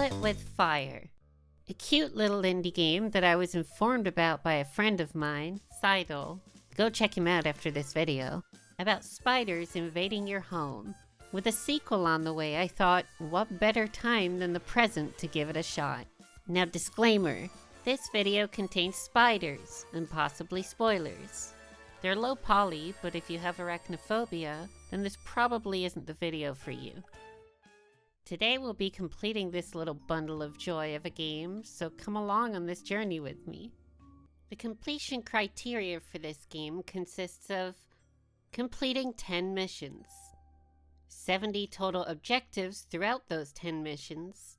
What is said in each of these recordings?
Kill It With Fire. A cute little indie game that I was informed about by a friend of mine, Cidal. Go check him out after this video. About spiders invading your home. With a sequel on the way, I thought, what better time than the present to give it a shot. Now disclaimer, this video contains spiders and possibly spoilers. They're low poly, but if you have arachnophobia, then this probably isn't the video for you. Today we'll be completing this little bundle of joy of a game, so come along on this journey with me. The completion criteria for this game consists of completing 10 missions, 70 total objectives throughout those 10 missions,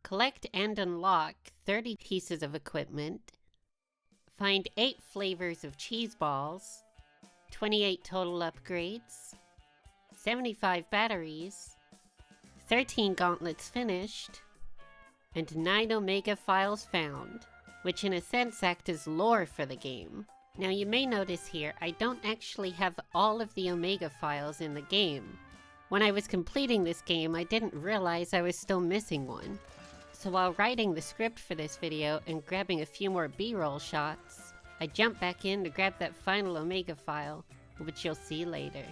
collect and unlock 30 pieces of equipment, find 8 flavors of cheese balls, 28 total upgrades, 75 batteries, 13 gauntlets finished, and 9 Omega files found, which in a sense act as lore for the game. Now you may notice here, I don't actually have all of the Omega files in the game. When I was completing this game, I didn't realize I was still missing one. So while writing the script for this video and grabbing a few more B-roll shots, I jumped back in to grab that final Omega file, which you'll see later.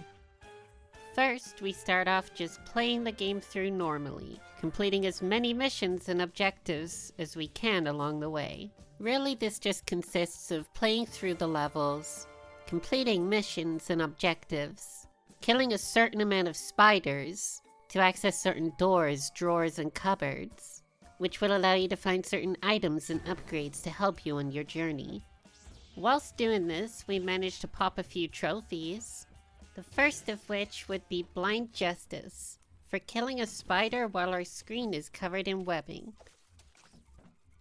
First, we start off just playing the game through normally, completing as many missions and objectives as we can along the way. Really, this just consists of playing through the levels, completing missions and objectives, killing a certain amount of spiders to access certain doors, drawers, and cupboards, which will allow you to find certain items and upgrades to help you on your journey. Whilst doing this, we managed to pop a few trophies. The first of which would be Blind Justice, for killing a spider while our screen is covered in webbing.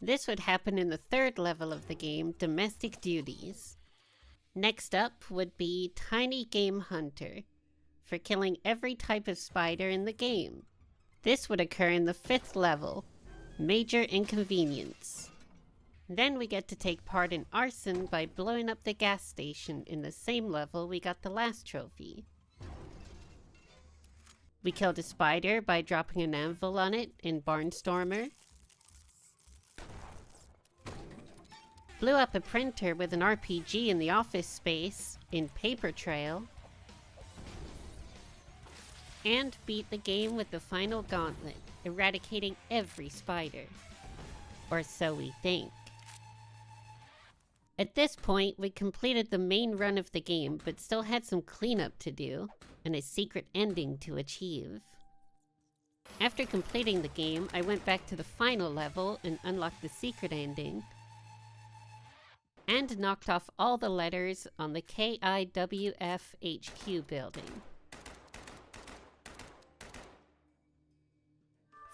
This would happen in the 3rd level of the game, Domestic Duties. Next up would be Tiny Game Hunter, for killing every type of spider in the game. This would occur in the 5th level, Major Inconvenience. Then we get to take part in arson by blowing up the gas station in the same level we got the last trophy. We killed a spider by dropping an anvil on it in Barnstormer. Blew up a printer with an RPG in the office space in Paper Trail. And beat the game with the final gauntlet, eradicating every spider. Or so we think. At this point, we completed the main run of the game, but still had some cleanup to do, and a secret ending to achieve. After completing the game, I went back to the final level and unlocked the secret ending, and knocked off all the letters on the KIWF HQ building.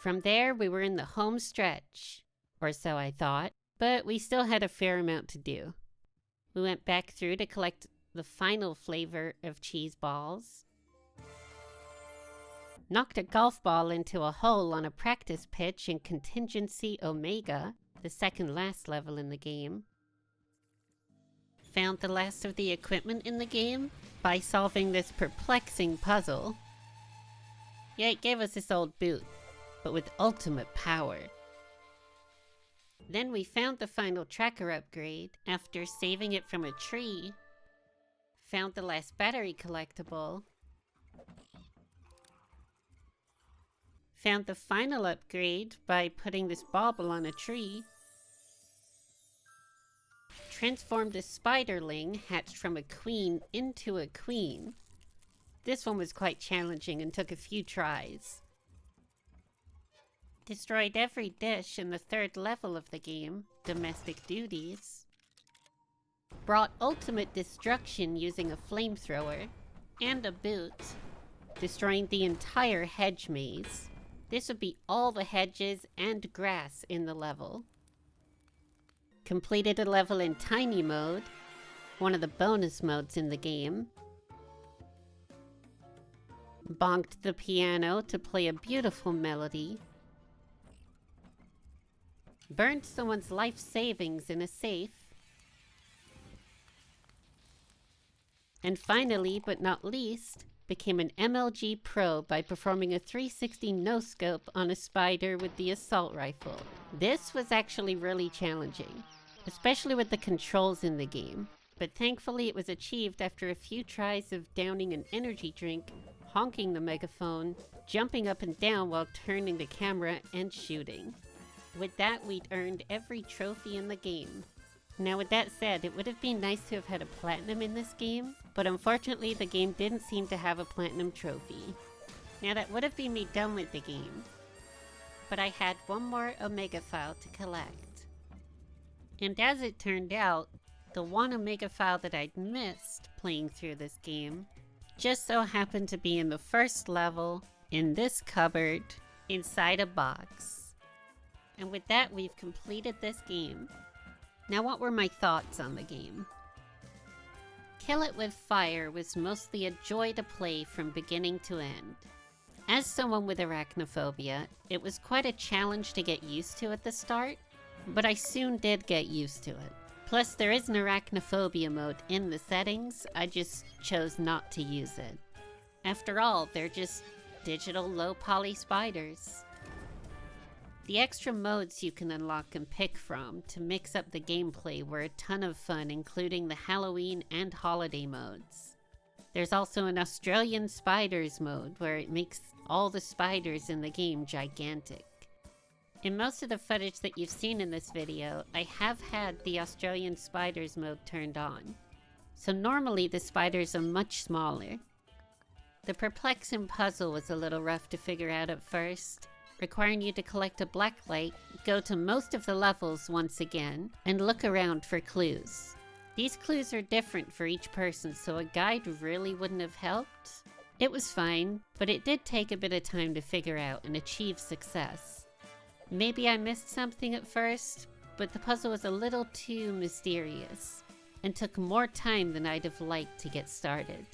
From there, we were in the home stretch, or so I thought. But we still had a fair amount to do. We went back through to collect the final flavor of cheese balls. Knocked a golf ball into a hole on a practice pitch in Contingency Omega, the second last level in the game. Found the last of the equipment in the game by solving this perplexing puzzle. Yeah, it gave us this old boot, but with ultimate power. Then we found the final tracker upgrade after saving it from a tree. Found the last battery collectible. Found the final upgrade by putting this bauble on a tree. Transformed a spiderling hatched from a queen into a queen. This one was quite challenging and took a few tries. Destroyed every dish in the 3rd level of the game, Domestic Duties. Brought ultimate destruction using a flamethrower and a boot, destroying the entire hedge maze. This would be all the hedges and grass in the level. Completed a level in Tiny Mode, one of the bonus modes in the game. Bonked the piano to play a beautiful melody. Burned someone's life savings in a safe. And finally, but not least, became an MLG pro by performing a 360 no-scope on a spider with the assault rifle. This was actually really challenging, especially with the controls in the game, but thankfully it was achieved after a few tries of downing an energy drink, honking the megaphone, jumping up and down while turning the camera, and shooting. With that, we'd earned every trophy in the game. Now with that said, it would have been nice to have had a platinum in this game, but unfortunately the game didn't seem to have a platinum trophy. Now that would have been me done with the game, but I had one more Omega file to collect. And as it turned out, the one Omega file that I'd missed playing through this game just so happened to be in the first level, in this cupboard, inside a box. And with that, we've completed this game. Now what were my thoughts on the game? Kill It With Fire was mostly a joy to play from beginning to end. As someone with arachnophobia, it was quite a challenge to get used to at the start, but I soon did get used to it. Plus there is an arachnophobia mode in the settings, I just chose not to use it. After all, they're just digital low-poly spiders. The extra modes you can unlock and pick from to mix up the gameplay were a ton of fun, including the Halloween and holiday modes. There's also an Australian spiders mode where it makes all the spiders in the game gigantic. In most of the footage that you've seen in this video, I have had the Australian spiders mode turned on. So normally the spiders are much smaller. The perplexing puzzle was a little rough to figure out at first, requiring you to collect a black light, go to most of the levels once again, and look around for clues. These clues are different for each person, so a guide really wouldn't have helped. It was fine, but it did take a bit of time to figure out and achieve success. Maybe I missed something at first, but the puzzle was a little too mysterious, and took more time than I'd have liked to get started.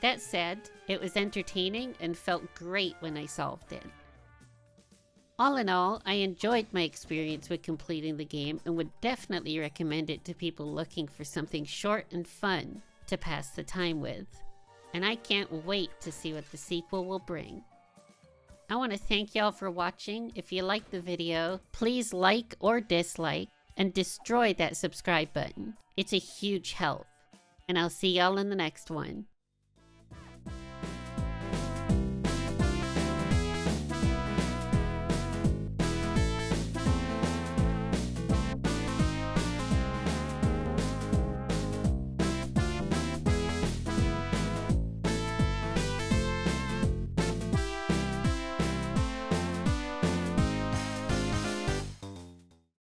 That said, it was entertaining and felt great when I solved it. All in all, I enjoyed my experience with completing the game and would definitely recommend it to people looking for something short and fun to pass the time with. And I can't wait to see what the sequel will bring. I want to thank y'all for watching. If you liked the video, please like or dislike and destroy that subscribe button. It's a huge help. And I'll see y'all in the next one.